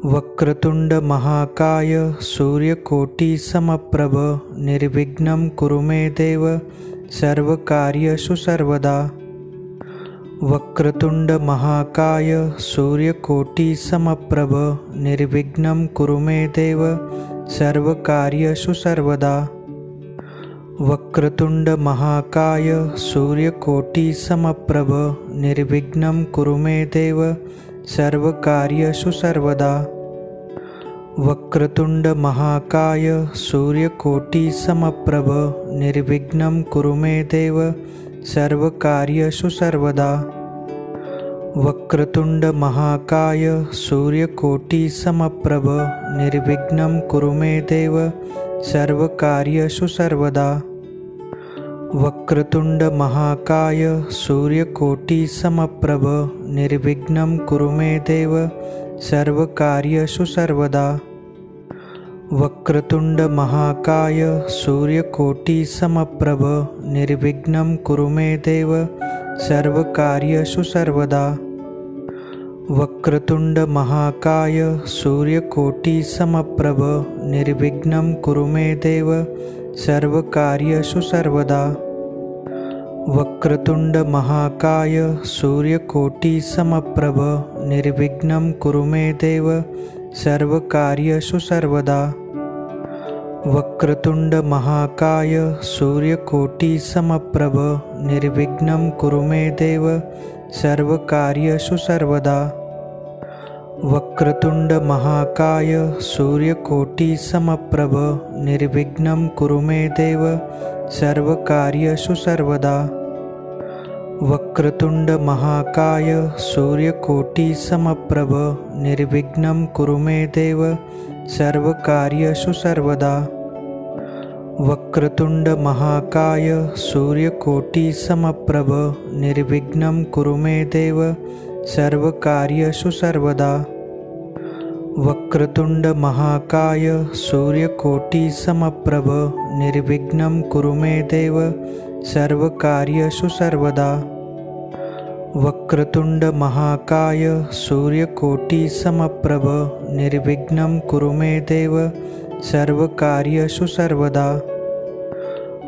वक्रतुंड महाकाय सूर्यकोटि समप्रभ निर्विघ्नं कुरु मे देव सर्वकार्येषु सर्वदा। वक्रतुंड महाकाय सूर्यकोटि समप्रभ निर्विघ्नं कुरु मे देव सर्वकार्येषु सर्वदा। वक्रतुंड महाकाय सूर्यकोटि समप्रभ निर्विघ्नं कुरु मे देव सर्वकार्येषु सर्वदा। वक्रतुंड महाकाय सूर्यकोटि समप्रभ निर्विघ्नं कुरु मे देव सर्वकार्येषु सर्वदा। वक्रतुंड महाकाय सूर्यकोटि समप्रभ निर्विघ्नं कुरु मे देव सर्वकार्येषु सर्वदा। वक्रतुंड महाकाय सूर्यकोटि समप्रभ निर्विघ्नं कुरु मे देव सर्वकार्येषु सर्वदा। वक्रतुंड महाकाय सूर्यकोटि समप्रभ निर्विघ्नं कुरु मे देव सर्वकार्येषु सर्वदा। वक्रतुंड महाकाय सूर्यकोटि समप्रभ निर्विघ्नं कुरु मे देव सर्वकार्येषु सर्वदा। वक्रतुंड महाकाय सूर्यकोटि समप्रभ निर्विघ्नं कुरु मे देव सर्वकार्येषु सर्वदा। वक्रतुंड महाकाय सूर्यकोटि समप्रभ निर्विघ्नं कुरु मे देव सर्वकार्येषु सर्वदा। वक्रतुंड महाकाय सूर्यकोटि समप्रभ निर्विघ्नं कुरु मे देव सर्वकार्येषु सर्वदा। वक्रतुंड महाकाय सूर्यकोटि समप्रभ निर्विघ्नं कुरु मे देव सर्वकार्येषु सर्वदा। वक्रतुंड महाकाय सूर्यकोटि समप्रभ निर्विघ्नं कुरु मे देव सर्वकार्येषु सर्वदा। वक्रतुंड महाकाय सूर्यकोटि समप्रभ निर्विघ्नं कुरु मे देव सर्वकार्येषु सर्वदा। वक्रतुंड महाकाय सूर्यकोटि समप्रभ निर्विघ्नं कुरु मे देव सर्वकार्येषु सर्वदा।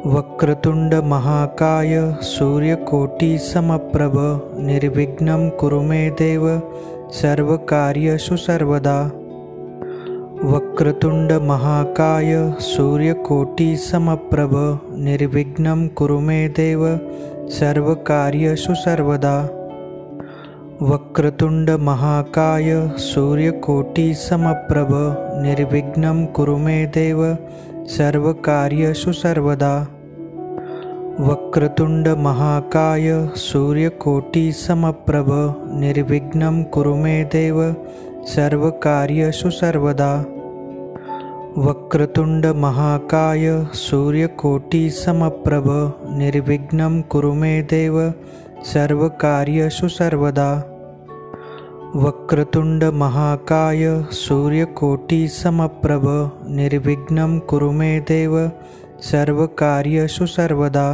वक्रतुंड महाकाय सूर्यकोटि समप्रभ निर्विघ्नं कुरु मे देव सर्वकार्येषु सर्वदा। वक्रतुंड महाकाय सूर्यकोटि समप्रभ निर्विघ्नं कुरु मे देव सर्वकार्येषु सर्वदा। वक्रतुंड महाकाय सूर्यकोटि समप्रभ निर्विघ्नं कुरु मे देव सर्वकार्येषु सर्वदा। वक्रतुंड महाकाय सूर्यकोटि समप्रभ निर्विघ्नं कुरु मे देव सर्वकार्येषु सर्वदा। वक्रतुंड महाकाय सूर्यकोटि समप्रभ निर्विघ्नं कुरु मे देव सर्वकार्येषु सर्वदा। वक्रतुंड महाकाय सूर्यकोटि समप्रभ निर्विघ्नं कुरु मे देव सर्वकार्येषु सर्वदा।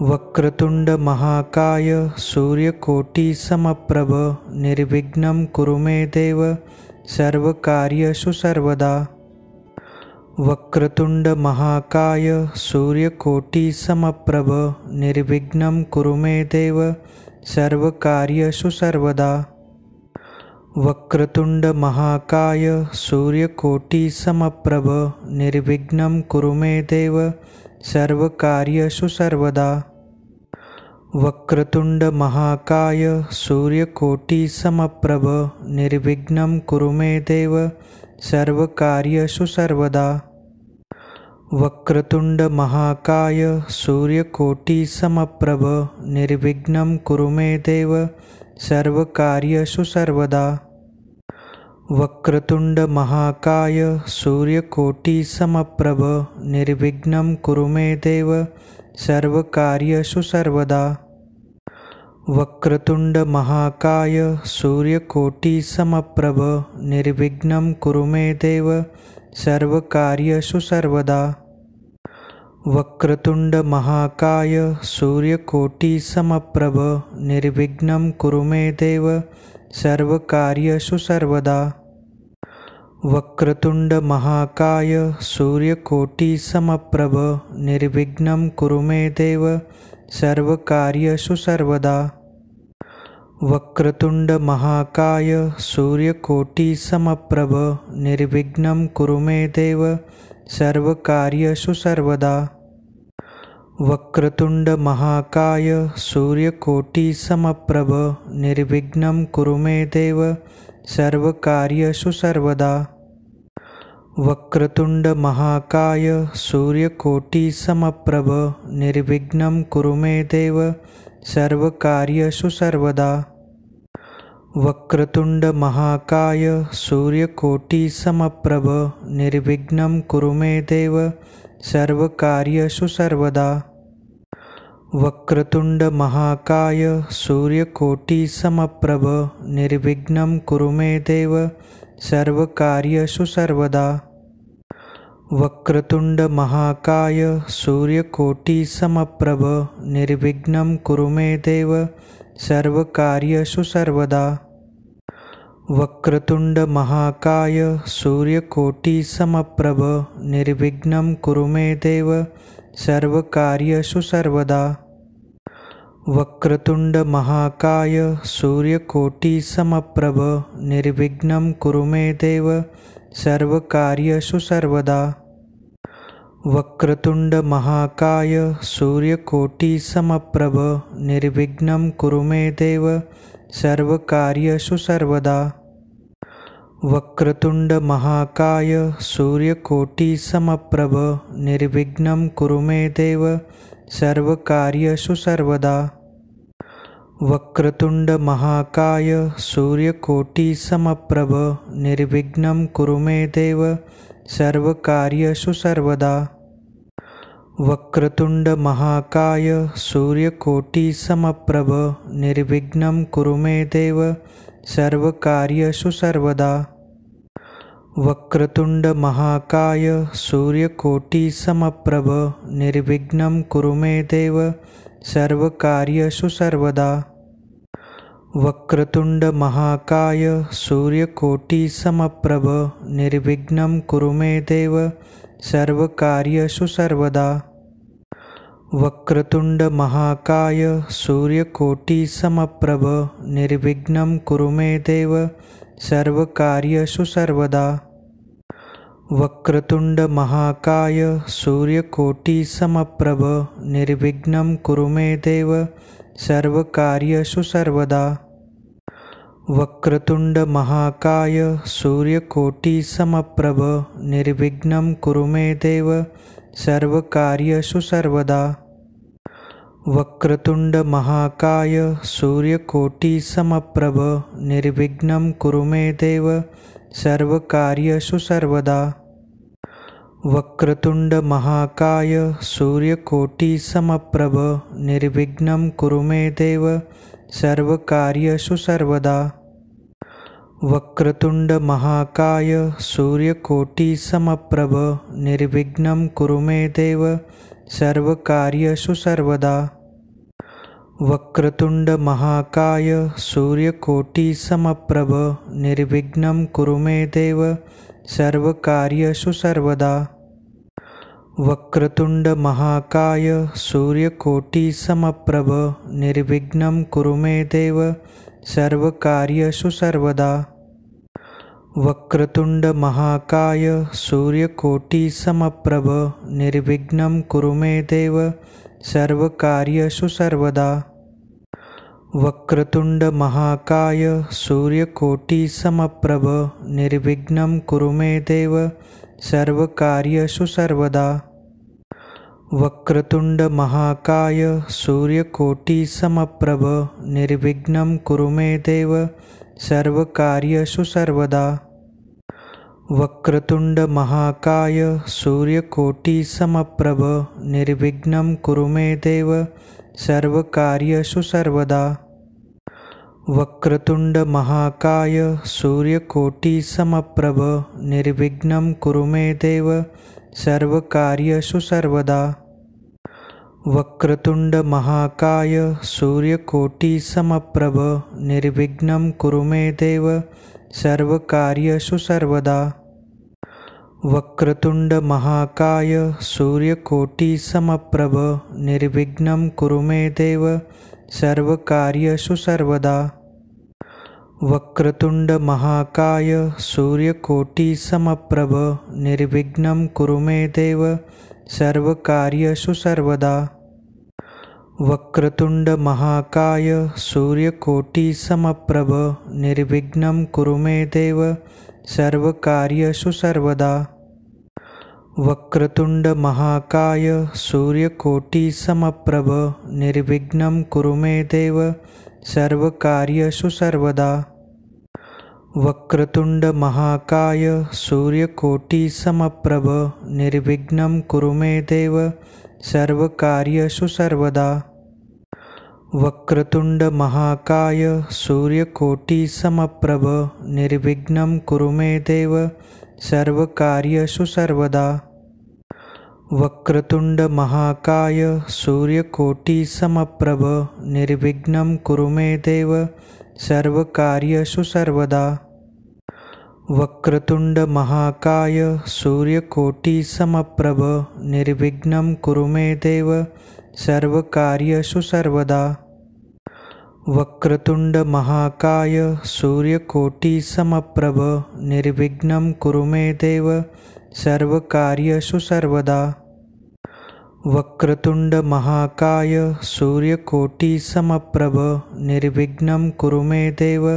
वक्रतुंड महाकाय सूर्यकोटि समप्रभ निर्विघ्नं कुरु मे देव सर्वकार्येषु सर्वदा। वक्रतुंड महाकाय सूर्यकोटि समप्रभ निर्विघ्नं कुरु मे देव सर्वकार्येषु सर्वदा। वक्रतुंड महाकाय सूर्यकोटि समप्रभ निर्विघ्नं कुरु मे देव सर्वकार्येषु सर्वदा। वक्रतुंड महाकाय सूर्यकोटि समप्रभ निर्विघ्नं कुरु मे देव सर्वकार्येषु सर्वदा। वक्रतुंड महाकाय सूर्यकोटि समप्रभ निर्विघ्नं कुरु मे देव सर्वकार्येषु सर्वदा। वक्रतुंड महाकाय सूर्यकोटि समप्रभ निर्विघ्नं कुरु मे देव सर्वकार्येषु सर्वदा। वक्रतुंड महाकाय सूर्यकोटि समप्रभ निर्विघ्नं कुरु मे देव सर्वकार्येषु सर्वदा। वक्रतुंड महाकाय सूर्यकोटि समप्रभ निर्विघ्नं कुरु मे देव सर्वकार्येषु सर्वदा। वक्रतुंड महाकाय सूर्यकोटि समप्रभ निर्विघ्नं कुरु मे देव सर्वकार्येषु सर्वदा। वक्रतुंड महाकाय सूर्यकोटि समप्रभ निर्विघ्नं कुरु मे देव सर्वकार्येषु सर्वदा। वक्रतुंड महाकाय सूर्यकोटि समप्रभ निर्विघ्नं कुरु मे देव सर्वकार्येषु सर्वदा। वक्रतुंड महाकाय सूर्यकोटि समप्रभ निर्विघ्नं कुरु मे देव सर्वकार्येषु सर्वदा। वक्रतुंड महाकाय सूर्यकोटि समप्रभ निर्विघ्नं कुरु मे देव सर्वकार्येषु सर्वदा। वक्रतुंड महाकाय सूर्यकोटि समप्रभ निर्विघ्नं कुरु मे देव सर्वकार्येषु सर्वदा। वक्रतुंड महाकाय सूर्यकोटि समप्रभ निर्विघ्नं कुरु मे देव सर्वकार्येषु सर्वदा। वक्रतुंड महाकाय सूर्यकोटि समप्रभ निर्विघ्नं कुरु मे देव सर्वकार्येषु सर्वदा। वक्रतुंड महाकाय सूर्यकोटि समप्रभ निर्विघ्नं कुरु मे देव सर्वकार्येषु सर्वदा। वक्रतुंड महाकाय सूर्यकोटि समप्रभ निर्विघ्नं कुरु मे देव सर्वकार्येषु सर्वदा। वक्रतुंड महाकाय सूर्यकोटि समप्रभ निर्विघ्नं कुरु मे देव सर्वकार्येषु सर्वदा। वक्रतुंड महाकाय सूर्यकोटि समप्रभ निर्विघ्नं कुरु मे देव सर्वकार्येषु सर्वदा। वक्रतुंड महाकाय सूर्यकोटि समप्रभ निर्विघ्नं कुरु मे देव सर्वकार्येषु सर्वदा। वक्रतुंड महाकाय सूर्यकोटि समप्रभ निर्विघ्नं कुरु मे देव सर्वकार्येषु सर्वदा। वक्रतुंड महाकाय सूर्यकोटि समप्रभ निर्विघ्नं कुरु मे देव सर्वकार्येषु सर्वदा। वक्रतुंड महाकाय सूर्यकोटि समप्रभ निर्विघ्नं कुरु मे देव सर्वकार्येषु सर्वदा। वक्रतुंड महाकाय सूर्यकोटि समप्रभ निर्विघ्नं कुरु मे देव सर्वकार्येषु सर्वदा। वक्रतुंड महाकाय सूर्यकोटि समप्रभ निर्विघ्नं कुरु मे देव सर्वकार्येषु सर्वदा। वक्रतुंड महाकाय सूर्यकोटि समप्रभ निर्विघ्नं कुरु मे देव सर्वकार्येषु सर्वदा। वक्रतुंड महाकाय सूर्यकोटि समप्रभ निर्विघ्नं कुरु मे देव सर्वकार्येषु सर्वदा। वक्रतुंड महाकाय सूर्यकोटि समप्रभ निर्विघ्नं कुरु मे देव सर्वकार्येषु सर्वदा। वक्रतुंड महाकाय सूर्यकोटि समप्रभ निर्विघ्नं कुरु मे देव सर्वकार्येषु सर्वदा। वक्रतुंड महाकाय सूर्यकोटि समप्रभ निर्विघ्नं कुरु मे देव सर्वकार्येषु सर्वदा। वक्रतुंड महाकाय सूर्यकोटि समप्रभ निर्विघ्नं कुरु मे देव सर्वकार्येषु सर्वदा। वक्रतुंड महाकाय सूर्यकोटि समप्रभ निर्विघ्नं कुरु मे देव सर्वकार्येषु सर्वदा। वक्रतुंड महाकाय सूर्यकोटि समप्रभ निर्विघ्नं कुरु मे देव सर्वकार्येषु सर्वदा। वक्रतुंड महाकाय सूर्यकोटि समप्रभ निर्विघ्नं कुरु मे देव सर्वकार्येषु सर्वदा। वक्रतुंड महाकाय सूर्यकोटि समप्रभ निर्विघ्नं कुरु मे देव सर्वकार्येषु सर्वदा। वक्रतुंड महाकाय सूर्यकोटि समप्रभ निर्विघ्नं कुरु मे देव सर्वकार्येषु सर्वदा। वक्रतुंड महाकाय सूर्यकोटि समप्रभ निर्विघ्नं कुरु मे देव सर्वकार्येषु सर्वदा। वक्रतुंड महाकाय सूर्यकोटि समप्रभ निर्विघ्नं कुरु मे देव सर्वकार्येषु सर्वदा। वक्रतुंड महाकाय सूर्यकोटि समप्रभ निर्विघ्नं कुरु मे देव सर्वकार्येषु सर्वदा। वक्रतुंड महाकाय सूर्यकोटि समप्रभ निर्विघ्नं कुरु मे देव सर्वकार्येषु सर्वदा। वक्रतुंड महाकाय सूर्यकोटि समप्रभ निर्विघ्नं कुरु मे देव सर्वकार्येषु सर्वदा। वक्रतुंड महाकाय सूर्यकोटि समप्रभ निर्विघ्नं कुरु मे देव सर्वकार्येषु सर्वदा। वक्रतुंड महाकाय सूर्यकोटि समप्रभ निर्विघ्नं कुरु मे देव सर्वकार्येषु सर्वदा। वक्रतुंड महाकाय सूर्यकोटि समप्रभ निर्विघ्नं कुरु मे देव सर्वकार्येषु सर्वदा। वक्रतुंड महाकाय सूर्यकोटि समप्रभ निर्विघ्नं कुरु मे देव सर्वकार्येषु सर्वदा। वक्रतुंड महाकाय सूर्यकोटि समप्रभ निर्विघ्नं कुरु मे देव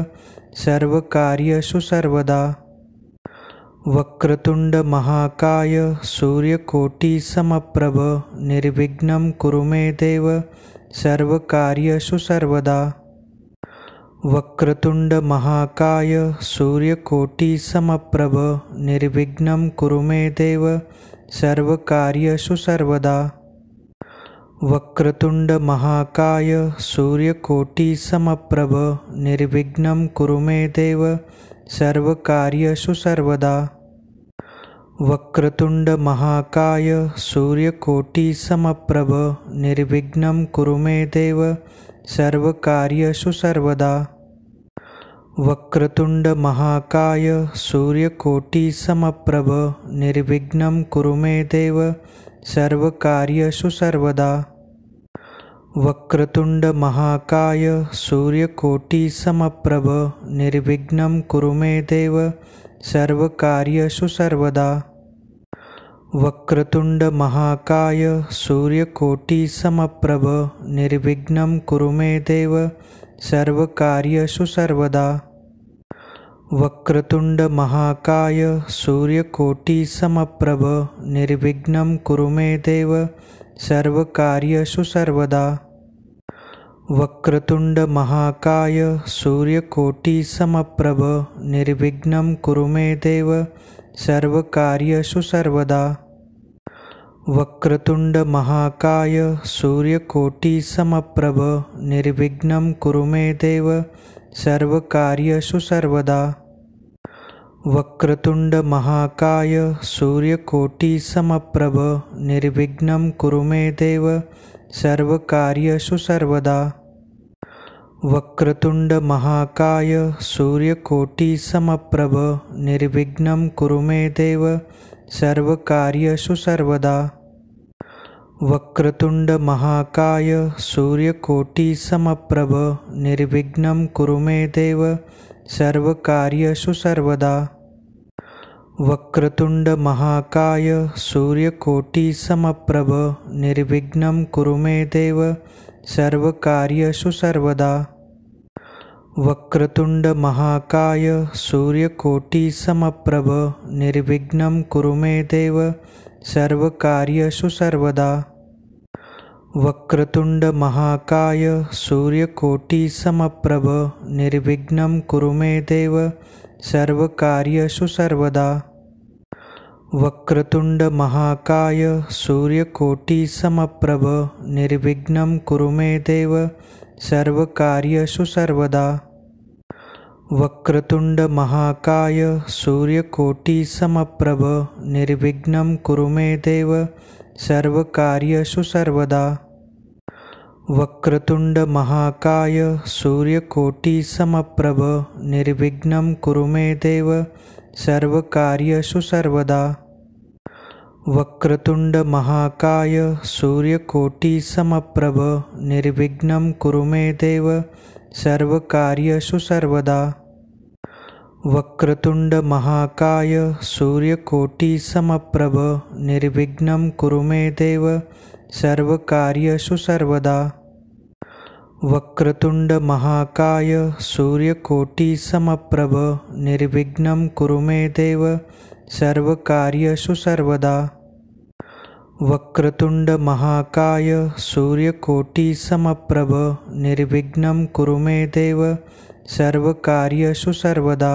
सर्वकार्येषु सर्वदा। वक्रतुंड महाकाय सूर्यकोटि समप्रभ निर्विघ्नं कुरु मे देव सर्वकार्येषु सर्वदा। वक्रतुंड महाकाय सूर्यकोटि समप्रभ निर्विघ्नं कुरु मे देव सर्वकार्येषु सर्वदा। वक्रतुंड महाकाय सूर्यकोटि समप्रभ निर्विघ्नं कुरु मे देव सर्वकार्येषु सर्वदा। वक्रतुंड महाकाय सूर्यकोटि समप्रभ निर्विघ्नं कुरु मे देव सर्वकार्येषु सर्वदा। वक्रतुंड महाकाय सूर्यकोटि समप्रभ निर्विघ्नं कुरु मे देव सर्वकार्येषु सर्वदा। वक्रतुंड महाकाय सूर्यकोटि समप्रभ निर्विघ्नं कुरु मे देव सर्वकार्येषु सर्वदा। वक्रतुंड महाकाय सूर्यकोटि समप्रभ निर्विघ्नं कुरु मे देव सर्वकार्येषु सर्वदा। वक्रतुंड महाकाय सूर्यकोटि समप्रभ निर्विघ्नं कुरु मे देव सर्वकार्येषु सर्वदा। वक्रतुंड महाकाय सूर्यकोटि समप्रभ निर्विघ्नं कुरु मे देव सर्वकार्येषु सर्वदा। वक्रतुंड महाकाय सूर्यकोटि समप्रभ निर्विघ्नं कुरु मे देव सर्वकार्येषु सर्वदा। वक्रतुंड महाकाय सूर्यकोटि समप्रभ निर्विघ्नं कुरु मे देव सर्वकार्येषु सर्वदा। वक्रतुंड महाकाय सूर्यकोटि समप्रभ निर्विघ्नं कुरु मे देव सर्वकार्येषु सर्वदा। वक्रतुंड महाकाय सूर्यकोटि समप्रभ निर्विघ्नं कुरु मे देव सर्वकार्येषु सर्वदा। वक्रतुंड महाकाय सूर्यकोटि समप्रभ निर्विघ्नं कुरु मे देव सर्वकार्येषु सर्वदा। वक्रतुंड महाकाय सूर्यकोटि समप्रभ निर्विघ्नं कुरु मे देव सर्वकार्येषु सर्वदा। वक्रतुंड महाकाय सूर्यकोटि समप्रभ निर्विघ्नं कुरु मे देव सर्वकार्येषु सर्वदा। वक्रतुंड महाकाय सूर्यकोटि समप्रभ निर्विघ्नं कुरु मे देव सर्वकार्येषु सर्वदा। वक्रतुंड महाकाय सूर्यकोटि समप्रभ निर्विघ्नं कुरु मे देव सर्वकार्येषु सर्वदा। वक्रतुंड महाकाय सूर्यकोटि समप्रभ निर्विघ्नं कुरु मे देव सर्वकार्येषु सर्वदा। वक्रतुंड महाकाय सूर्यकोटि समप्रभ निर्विघ्नं कुरु मे देव सर्वकार्येषु सर्वदा। वक्रतुंड महाकाय सूर्यकोटि समप्रभ निर्विघ्नं कुरु मे देव सर्वकार्येषु सर्वदा। वक्रतुंड महाकाय सूर्यकोटि समप्रभ निर्विघ्नं कुरु मे देव सर्वकार्येषु सर्वदा। वक्रतुंड महाकाय सूर्यकोटि समप्रभ निर्विघ्नं कुरु मे देव सर्वकार्येषु सर्वदा।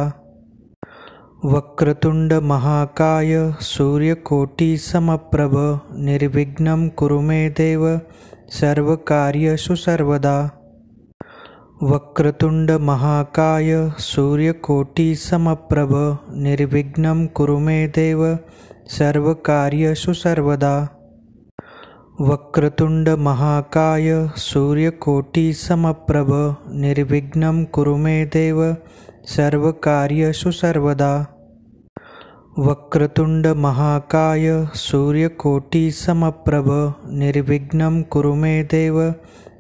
वक्रतुंड महाकाय सूर्यकोटि समप्रभ निर्विघ्नं कुरु मे देव सर्वकार्येषु सर्वदा। वक्रतुंड महाकाय सूर्यकोटि समप्रभ निर्विघ्नं कुरु मे देव सर्वकार्येषु सर्वदा। वक्रतुंड महाकाय सूर्यकोटि समप्रभ निर्विघ्नं कुरु मे देव सर्वकार्येषु सर्वदा। वक्रतुंड महाकाय सूर्यकोटि समप्रभ निर्विघ्नं कुरु मे देव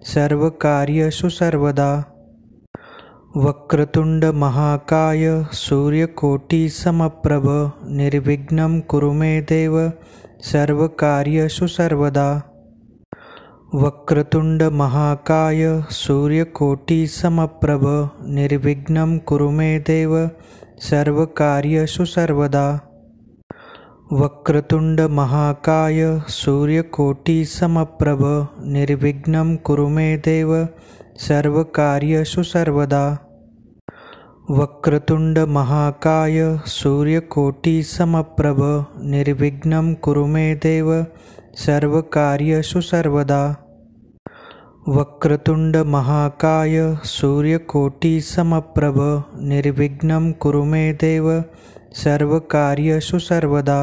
सर्वकार्येषु सर्वदा। वक्रतुंड महाकाय सूर्यकोटि समप्रभ निर्विघ्नं कुरु मे देव सर्वकार्येषु सर्वदा। वक्रतुंड महाकाय सूर्यकोटि समप्रभ निर्विघ्नं कुरु मे देव सर्वकार्येषु सर्वदा। वक्रतुंड महाकाय सूर्यकोटि समप्रभ निर्विघ्नं कुरु मे देव सर्वकार्येषु सर्वदा। वक्रतुंड महाकाय सूर्यकोटि समप्रभ निर्विघ्नं कुरु मे देव सर्वकार्येषु सर्वदा। वक्रतुंड महाकाय सूर्यकोटि समप्रभ निर्विघ्नं कुरु मे देव सर्वकार्येषु सर्वदा।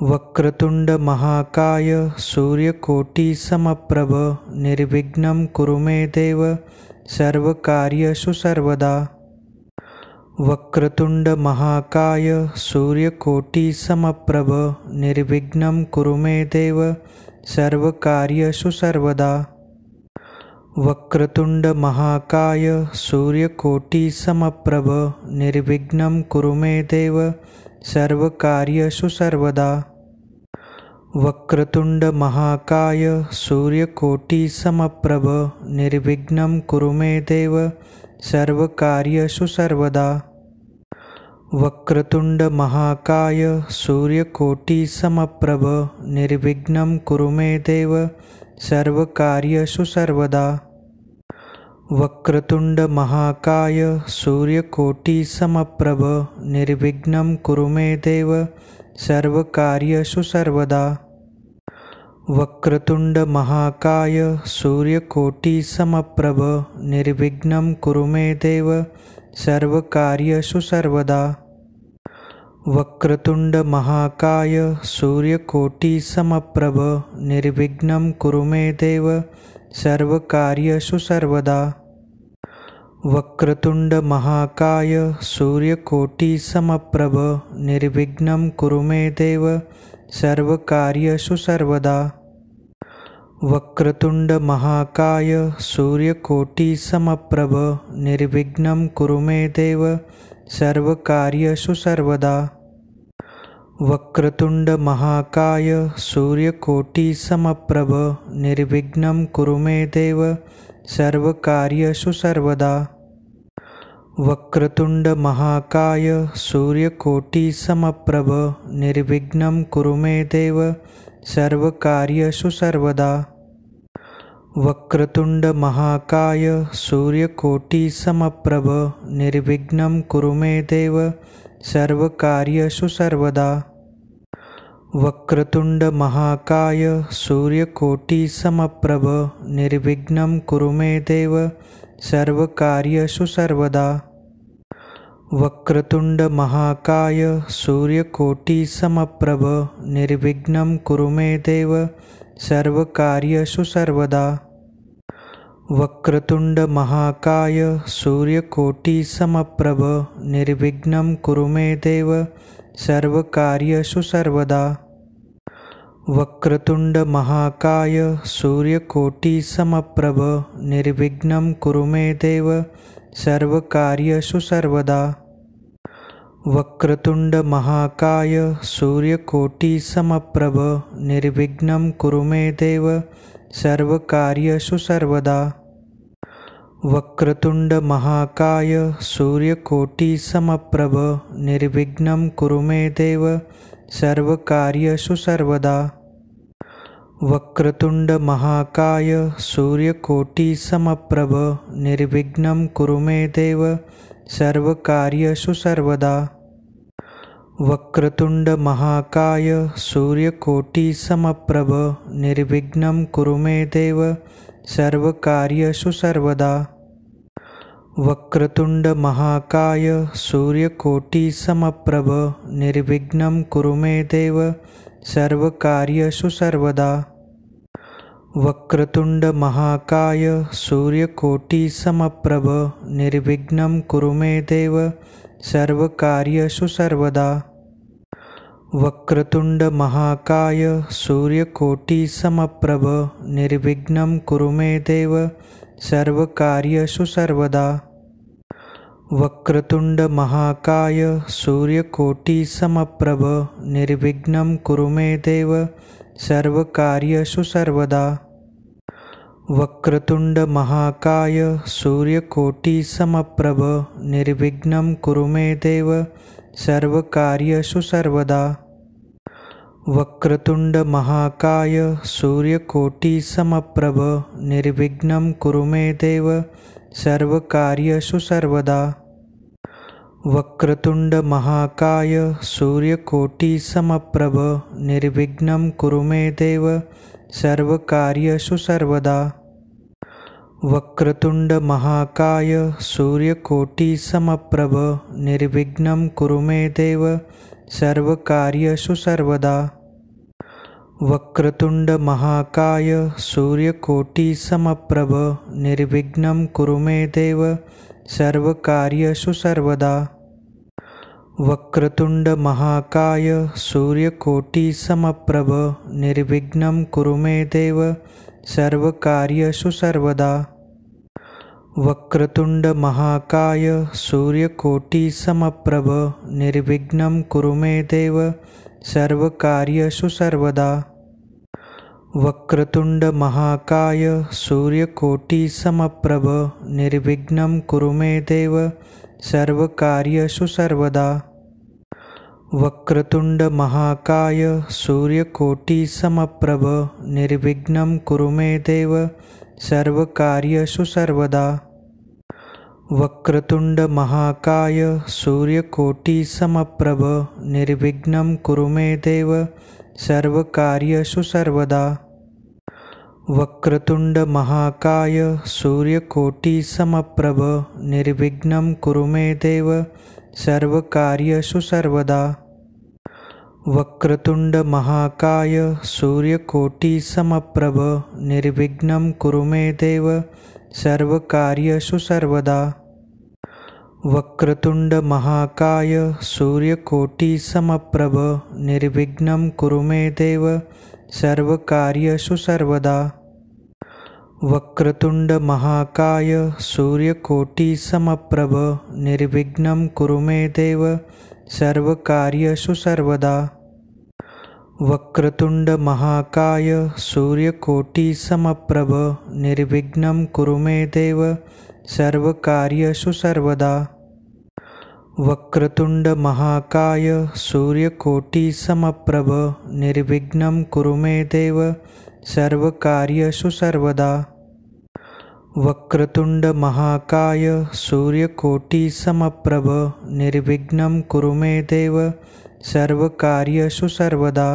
वक्रतुंड महाकाय सूर्यकोटि समप्रभ निर्विघ्नं कुरु मे देव सर्वकार्येषु सर्वदा। वक्रतुंड महाकाय सूर्यकोटि समप्रभ निर्विघ्नं कुरु मे देव सर्वकार्येषु सर्वदा। वक्रतुंड महाकाय सूर्यकोटि समप्रभ निर्विघ्नं कुरु मे देव सर्वकार्येषु सर्वदा। वक्रतुंड महाकाय सूर्यकोटि समप्रभ निर्विघ्नं कुरु मे देव सर्वकार्येषु सर्वदा। वक्रतुंड महाकाय सूर्यकोटि समप्रभ निर्विघ्नं कुरु मे देव सर्वकार्येषु सर्वदा। वक्रतुंड महाकाय सूर्यकोटि समप्रभ निर्विघ्नं कुरु मे देव सर्वकार्येषु सर्वदा। वक्रतुंड महाकाय सूर्यकोटि समप्रभ निर्विघ्नं कुरु मे देव सर्वकार्येषु सर्वदा। वक्रतुंड महाकाय सूर्यकोटि समप्रभ निर्विघ्नं कुरु मे देव सर्वकार्येषु सर्वदा। वक्रतुंड महाकाय सूर्यकोटि समप्रभ निर्विघ्नं कुरु मे देव सर्वकार्येषु सर्वदा। वक्रतुंड महाकाय सूर्यकोटि समप्रभ निर्विघ्नं कुरु मे देव सर्वकार्येषु सर्वदा। वक्रतुंड महाकाय सूर्यकोटि समप्रभ निर्विघ्नं कुरु मे देव सर्वकार्येषु सर्वदा। वक्रतुंड महाकाय सूर्यकोटि समप्रभ निर्विघ्नं कुरु मे देव सर्वकार्येषु सर्वदा। वक्रतुंड महाकाय सूर्यकोटि समप्रभ निर्विघ्नं कुरु मे देव सर्वकार्येषु सर्वदा। वक्रतुंड महाकाय सूर्यकोटि समप्रभ निर्विघ्नं कुरु मे देव सर्वकार्येषु सर्वदा। वक्रतुंड महाकाय सूर्यकोटि समप्रभ निर्विघ्नं कुरु मे देव सर्वकार्येषु सर्वदा। वक्रतुंड महाकाय सूर्यकोटि समप्रभ निर्विघ्नं कुरु मे देव सर्वकार्येषु सर्वदा। वक्रतुंड महाकाय सूर्यकोटि समप्रभ निर्विघ्नं कुरु मे देव सर्वकार्येषु सर्वदा। वक्रतुंड महाकाय सूर्यकोटि समप्रभ निर्विघ्नं कुरु मे देव सर्वकार्येषु सर्वदा। वक्रतुंड महाकाय सूर्यकोटि समप्रभ निर्विघ्नं कुरु मे देव सर्वकार्येषु सर्वदा। वक्रतुंड महाकाय सूर्यकोटि समप्रभ निर्विघ्नं कुरु मे देव सर्वकार्येषु सर्वदा। वक्रतुंड महाकाय सूर्यकोटि समप्रभ निर्विघ्नं कुरु मे देव सर्वकार्येषु सर्वदा। वक्रतुंड महाकाय सूर्यकोटि समप्रभ निर्विघ्नं कुरु मे देव सर्वकार्येषु सर्वदा। वक्रतुंड महाकाय सूर्यकोटि समप्रभ निर्विघ्नं कुरु मे देव सर्वकार्येषु सर्वदा। वक्रतुंड महाकाय सूर्यकोटि समप्रभ निर्विघ्नं कुरु मे देव सर्वकार्येषु सर्वदा। वक्रतुंड महाकाय सूर्यकोटि समप्रभ निर्विघ्नं कुरु मे देव सर्वकार्येषु सर्वदा। वक्रतुंड महाकाय सूर्यकोटि समप्रभ निर्विघ्नं कुरु मे देव सर्वकार्येषु सर्वदा। वक्रतुंड महाकाय सूर्यकोटि समप्रभ निर्विघ्नं कुरु मे देव सर्वकार्येषु सर्वदा। वक्रतुंड महाकाय सूर्यकोटि समप्रभ निर्विघ्नं कुरु मे देव सर्वकार्येषु सर्वदा। वक्रतुंड महाकाय सूर्यकोटि समप्रभ निर्विघ्नं कुरु मे देव सर्वकार्येषु सर्वदा। वक्रतुंड महाकाय सूर्यकोटि समप्रभ निर्विघ्नं कुरु मे देव सर्वकार्येषु सर्वदा। वक्रतुंड महाकाय सूर्यकोटि समप्रभ निर्विघ्नं कुरु मे देव सर्वकार्येषु सर्वदा। वक्रतुंड महाकाय सूर्यकोटि समप्रभ निर्विघ्नं कुरु मे देव सर्वकार्येषु सर्वदा। वक्रतुंड महाकाय सूर्यकोटि समप्रभ निर्विघ्नं कुरु मे देव सर्वकार्येषु सर्वदा। वक्रतुंड महाकाय सूर्यकोटि समप्रभ निर्विघ्नं कुरु मे देव सर्वकार्येषु सर्वदा। वक्रतुंड महाकाय सूर्यकोटि समप्रभ निर्विघ्नं कुरु मे देव सर्वकार्येषु सर्वदा। वक्रतुंड महाकाय सूर्यकोटि समप्रभ निर्विघ्नं कुरु मे देव सर्वकार्येषु सर्वदा। वक्रतुंड महाकाय सूर्यकोटि समप्रभ निर्विघ्नं कुरु मे देव सर्वकार्येषु सर्वदा। वक्रतुंड महाकाय सूर्यकोटि समप्रभ निर्विघ्नं कुरु मे देव सर्वकार्येषु सर्वदा। वक्रतुंड महाकाय सूर्यकोटि समप्रभ निर्विघ्नं कुरु मे देव सर्वकार्येषु सर्वदा। वक्रतुंड महाकाय सूर्यकोटि समप्रभ निर्विघ्नं कुरु मे देव सर्वकार्येषु सर्वदा। वक्रतुंड महाकाय सूर्यकोटि समप्रभ निर्विघ्नं कुरु मे देव सर्वकार्येषु सर्वदा। वक्रतुंड महाकाय सूर्यकोटि समप्रभ निर्विघ्नं कुरु मे देव सर्वकार्येषु सर्वदा।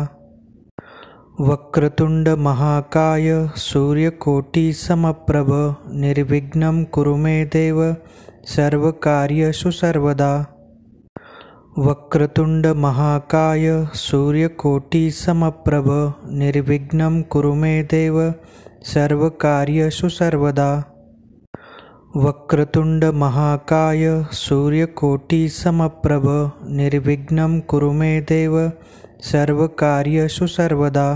वक्रतुंड महाकाय सूर्यकोटि समप्रभ निर्विघ्नं कुरु मे देव सर्वकार्येषु सर्वदा। वक्रतुंड महाकाय सूर्यकोटि समप्रभ निर्विघ्नं कुरु मे देव सर्वकार्येषु सर्वदा। वक्रतुंड महाकाय सूर्यकोटि समप्रभ निर्विघ्नं कुरु मे देव सर्वकार्येषु सर्वदा।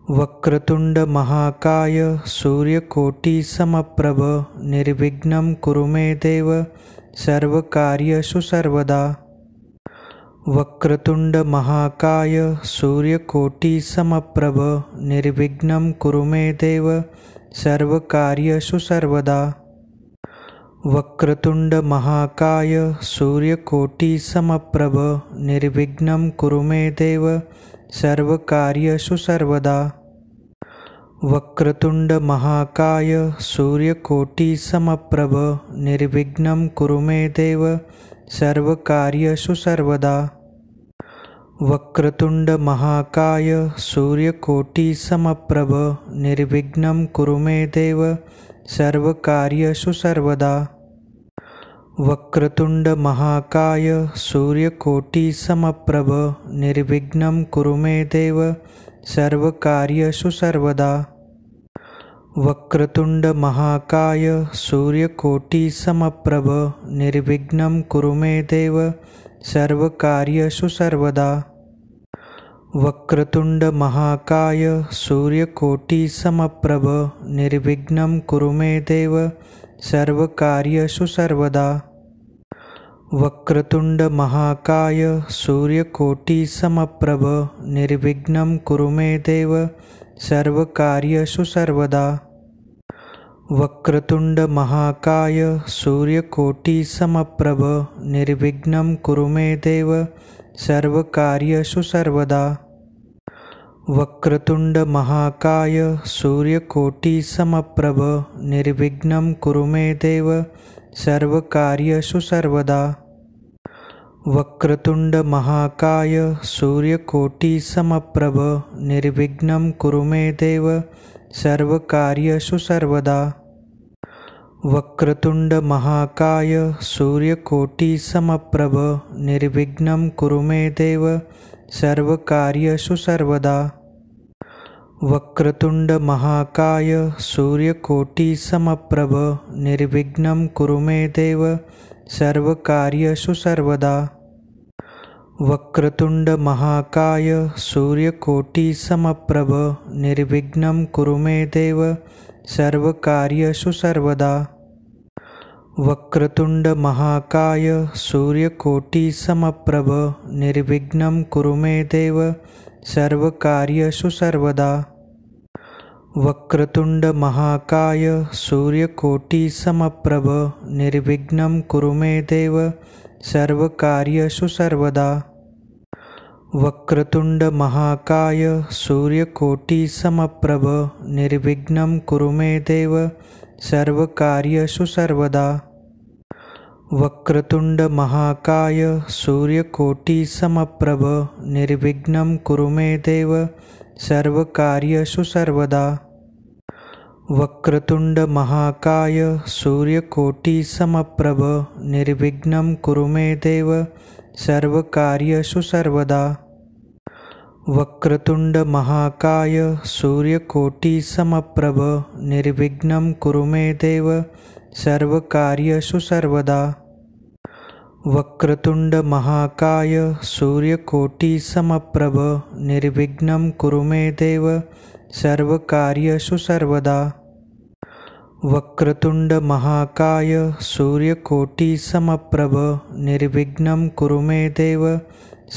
वक्रतुंड महाकाय सूर्यकोटि समप्रभ निर्विघ्नं कुरु मे देव सर्वकार्येषु सर्वदा। वक्रतुंड महाकाय सूर्यकोटि समप्रभ निर्विघ्नं कुरु मे देव सर्वकार्येषु सर्वदा। वक्रतुंड महाकाय सूर्यकोटि समप्रभ निर्विघ्नं कुरु मे देव सर्वकार्येषु सर्वदा। वक्रतुंड महाकाय सूर्यकोटि समप्रभ निर्विघ्नं कुरु मे देव सर्वकार्येषु सर्वदा। वक्रतुंड महाकाय सूर्यकोटि समप्रभ निर्विघ्नं कुरु मे देव सर्वकार्येषु सर्वदा। वक्रतुंड महाकाय सूर्यकोटि समप्रभ निर्विघ्नं कुरु मे देव सर्वकार्येषु सर्वदा। वक्रतुंड महाकाय सूर्यकोटि समप्रभ निर्विघ्नं कुरु मे देव सर्वकार्येषु सर्वदा। वक्रतुंड महाकाय सूर्यकोटि समप्रभ निर्विघ्नं कुरु मे देव सर्वकार्येषु सर्वदा। वक्रतुंड महाकाय सूर्यकोटि समप्रभ निर्विघ्नं कुरु मे देव सर्वकार्येषु सर्वदा। वक्रतुंड महाकाय सूर्यकोटि समप्रभ निर्विघ्नं कुरु मे देव सर्वकार्येषु सर्वदा। वक्रतुंड महाकाय सूर्यकोटि समप्रभ निर्विघ्नं कुरु मे देव सर्वकार्येषु सर्वदा। वक्रतुंड महाकाय सूर्यकोटि समप्रभ निर्विघ्नं कुरु मे देव सर्वकार्येषु सर्वदा। वक्रतुंड महाकाय सूर्यकोटि समप्रभ निर्विघ्नं कुरु मे देव सर्वकार्येषु सर्वदा। वक्रतुंड महाकाय सूर्यकोटि समप्रभ निर्विघ्नं कुरु मे देव सर्वकार्येषु सर्वदा। वक्रतुंड महाकाय सूर्यकोटि समप्रभ निर्विघ्नं कुरु मे देव सर्वकार्येषु सर्वदा। वक्रतुंड महाकाय सूर्यकोटि समप्रभ निर्विघ्नं कुरु मे देव सर्वकार्येषु सर्वदा। वक्रतुंड महाकाय सूर्यकोटि समप्रभ निर्विघ्नं कुरु मे देव सर्वकार्येषु सर्वदा। वक्रतुंड महाकाय सूर्यकोटि समप्रभ निर्विघ्नं कुरु मे देव सर्वकार्येषु सर्वदा। वक्रतुंड महाकाय सूर्यकोटि समप्रभ निर्विघ्नं कुरु मे देव सर्वकार्येषु सर्वदा। वक्रतुंड महाकाय सूर्यकोटि समप्रभ निर्विघ्नं कुरु मे देव सर्वकार्येषु सर्वदा। वक्रतुंड महाकाय सूर्यकोटि समप्रभ निर्विघ्नं कुरु मे देव सर्वकार्येषु सर्वदा। वक्रतुंड महाकाय सूर्यकोटि समप्रभ निर्विघ्नं कुरु मे देव सर्वकार्येषु सर्वदा। वक्रतुंड महाकाय सूर्यकोटि समप्रभ निर्विघ्नं कुरु मे देव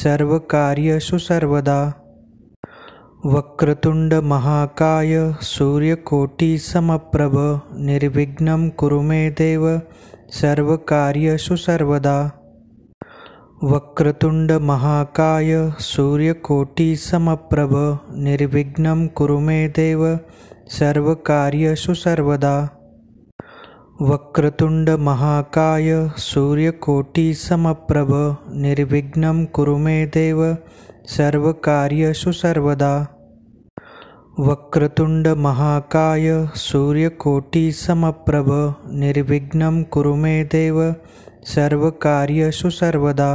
सर्वकार्येषु सर्वदा। वक्रतुंड महाकाय सूर्यकोटि समप्रभ निर्विघ्नं कुरु मे देव सर्वकार्येषु सर्वदा। वक्रतुंड महाकाय सूर्यकोटि समप्रभ निर्विघ्नं कुरु मे देव सर्वकार्येषु सर्वदा। वक्रतुंड महाकाय सूर्यकोटि समप्रभ निर्विघ्नं कुरु मे देव सर्वकार्येषु सर्वदा। वक्रतुंड महाकाय सूर्यकोटि समप्रभ निर्विघ्नं कुरु मे देव सर्वकार्येषु सर्वदा।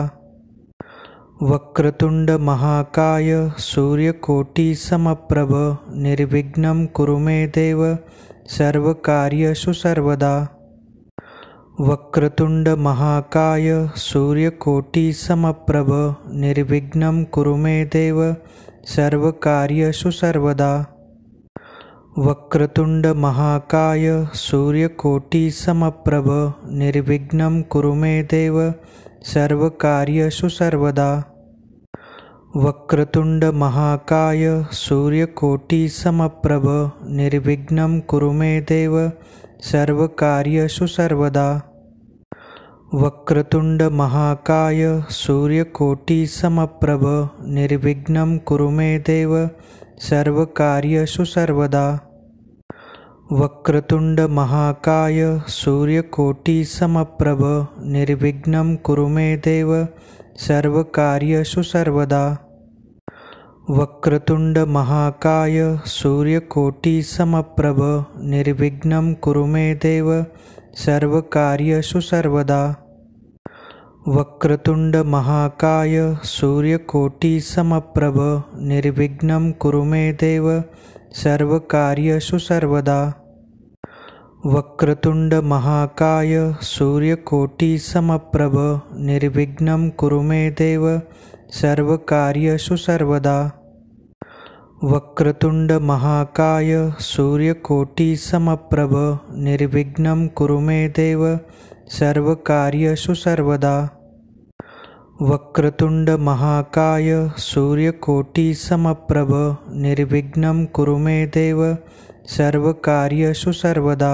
वक्रतुंड महाकाय सूर्यकोटि समप्रभ निर्विघ्नं कुरु मे देव सर्वकार्येषु सर्वदा। वक्रतुंड महाकाय सूर्यकोटि समप्रभ निर्विघ्नं कुरु मे देव सर्वकार्येषु सर्वदा। वक्रतुंड महाकाय सूर्यकोटि समप्रभ निर्विघ्नं कुरु मे देव सर्वकार्येषु सर्वदा। वक्रतुंड महाकाय सूर्यकोटि समप्रभ निर्विघ्नं कुरु मे देव सर्वकार्येषु सर्वदा। वक्रतुंड महाकाय सूर्यकोटि समप्रभ निर्विघ्नं कुरु मे देव सर्वकार्येषु सर्वदा। वक्रतुंड महाकाय सूर्यकोटि समप्रभ निर्विघ्नं कुरु मे देव सर्वकार्येषु सर्वदा। वक्रतुंड महाकाय सूर्यकोटि समप्रभ निर्विघ्नं कुरु मे देव सर्वकार्येषु सर्वदा। वक्रतुंड महाकाय सूर्यकोटि समप्रभ निर्विघ्नं कुरु मे देव सर्वकार्येषु सर्वदा। वक्रतुंड महाकाय सूर्यकोटि समप्रभ निर्विघ्नं कुरु मे देव सर्वकार्येषु सर्वदा। वक्रतुंड महाकाय सूर्यकोटि समप्रभ निर्विघ्नं कुरु मे देव सर्वकार्येषु सर्वदा। वक्रतुंड महाकाय सूर्यकोटि समप्रभ निर्विघ्नं कुरु मे देव सर्वकार्येषु सर्वदा।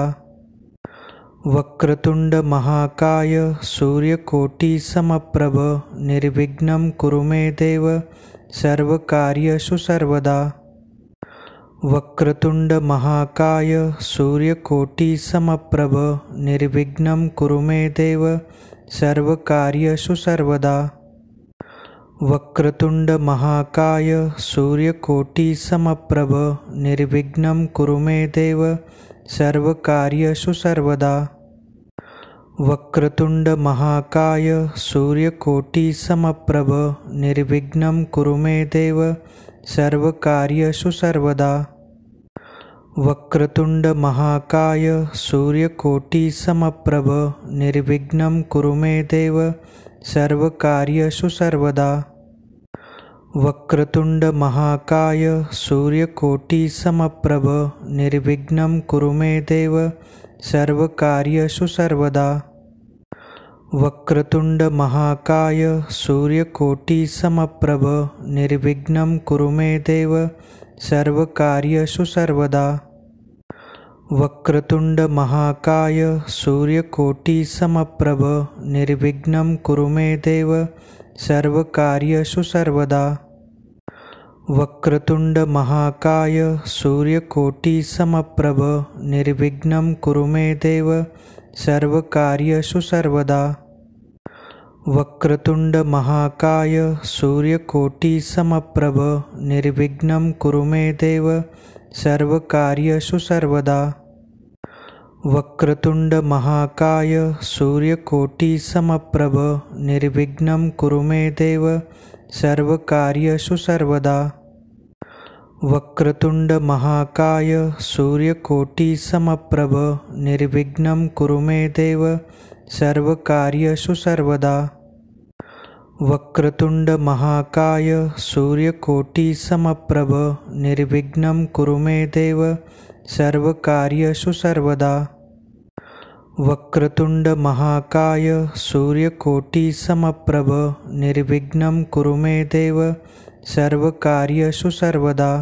वक्रतुंड महाकाय सूर्यकोटि समप्रभ निर्विघ्नं कुरु मे देव सर्वकार्येषु सर्वदा। वक्रतुंड महाकाय सूर्यकोटि समप्रभ निर्विघ्नं कुरु मे देव सर्वकार्येषु सर्वदा। वक्रतुंड महाकाय सूर्यकोटि समप्रभ निर्विघ्नं कुरु मे देव सर्वकार्येषु सर्वदा। वक्रतुंड महाकाय सूर्यकोटि समप्रभ निर्विघ्नं कुरु मे देव सर्वकार्येषु सर्वदा। वक्रतुंड महाकाय सूर्यकोटि समप्रभ निर्विघ्नं कुरु मे देव सर्वकार्येषु सर्वदा। वक्रतुंड महाकाय सूर्यकोटि समप्रभ निर्विघ्नं कुरु मे देव सर्वकार्येषु सर्वदा। वक्रतुंड महाकाय सूर्यकोटि समप्रभ निर्विघ्नं कुरु मे देव सर्वकार्येषु सर्वदा। वक्रतुंड महाकाय सूर्यकोटि समप्रभ निर्विघ्नं कुरु मे देव सर्वकार्येषु सर्वदा। वक्रतुंड महाकाय सूर्यकोटि समप्रभ निर्विघ्नं कुरु मे देव सर्वकार्येषु सर्वदा। वक्रतुंड महाकाय सूर्यकोटि समप्रभ निर्विघ्नं कुरु मे देव सर्वकार्येषु सर्वदा। वक्रतुंड महाकाय सूर्यकोटि समप्रभ निर्विघ्नं कुरु मे देव सर्वकार्येषु सर्वदा। वक्रतुंड महाकाय सूर्यकोटि समप्रभ निर्विघ्नं कुरु मे देव सर्वकार्येषु सर्वदा। वक्रतुंड महाकाय सूर्यकोटि समप्रभ निर्विघ्नं कुरु मे देव सर्वकार्येषु सर्वदा। वक्रतुंड महाकाय सूर्यकोटि समप्रभ निर्विघ्नं कुरु मे देव सर्वकार्येषु सर्वदा।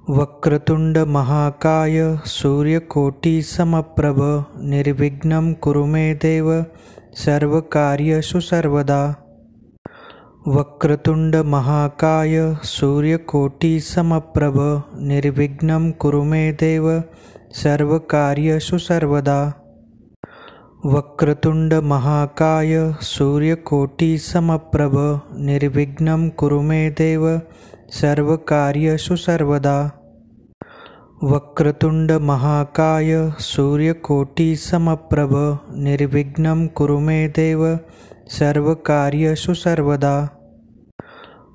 वक्रतुंड महाकाय सूर्यकोटि समप्रभ निर्विघ्नं कुरु मे देव सर्वकार्येषु सर्वदा। वक्रतुंड महाकाय सूर्यकोटि समप्रभ निर्विघ्नं कुरु मे देव सर्वकार्येषु सर्वदा। वक्रतुंड महाकाय सूर्यकोटि समप्रभ निर्विघ्नं कुरु मे देव सर्वकार्येषु सर्वदा। वक्रतुंड महाकाय सूर्यकोटि समप्रभ निर्विघ्नं कुरु मे देव सर्वकार्येषु सर्वदा।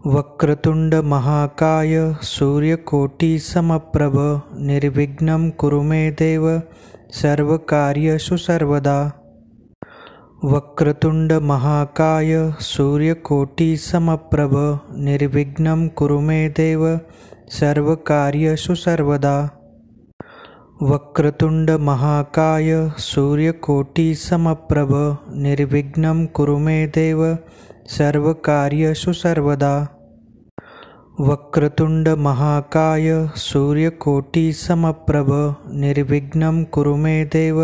वक्रतुंड महाकाय सूर्यकोटि समप्रभ निर्विघ्नं कुरु मे देव सर्वकार्येषु सर्वदा। वक्रतुंड महाकाय सूर्यकोटि समप्रभ निर्विघ्नं कुरु मे देव सर्वकार्येषु सर्वदा। वक्रतुंड महाकाय सूर्यकोटि समप्रभ निर्विघ्नं कुरु मे देव सर्वकार्येषु सर्वदा। वक्रतुंड महाकाय सूर्यकोटि समप्रभ निर्विघ्नं कुरु मे देव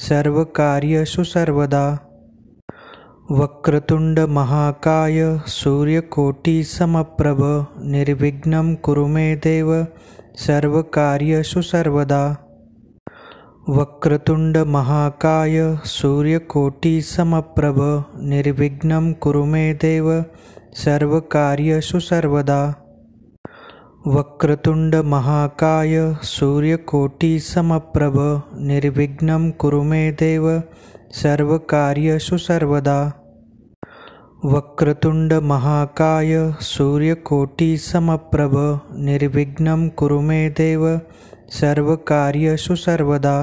सर्वकार्येषु सर्वदा। वक्रतुंड महाकाय सूर्यकोटि समप्रभ निर्विघ्नं कुरु मे देव सर्वकार्येषु सर्वदा। वक्रतुंड महाकाय सूर्यकोटि समप्रभ निर्विघ्नं कुरु मे देव सर्वकार्येषु सर्वदा। वक्रतुंड महाकाय सूर्यकोटि समप्रभ निर्विघ्नं कुरु मे देव सर्वकार्येषु सर्वदा। वक्रतुंड महाकाय सूर्यकोटि समप्रभ निर्विघ्नं कुरु मे देव सर्वकार्येषु सर्वदा।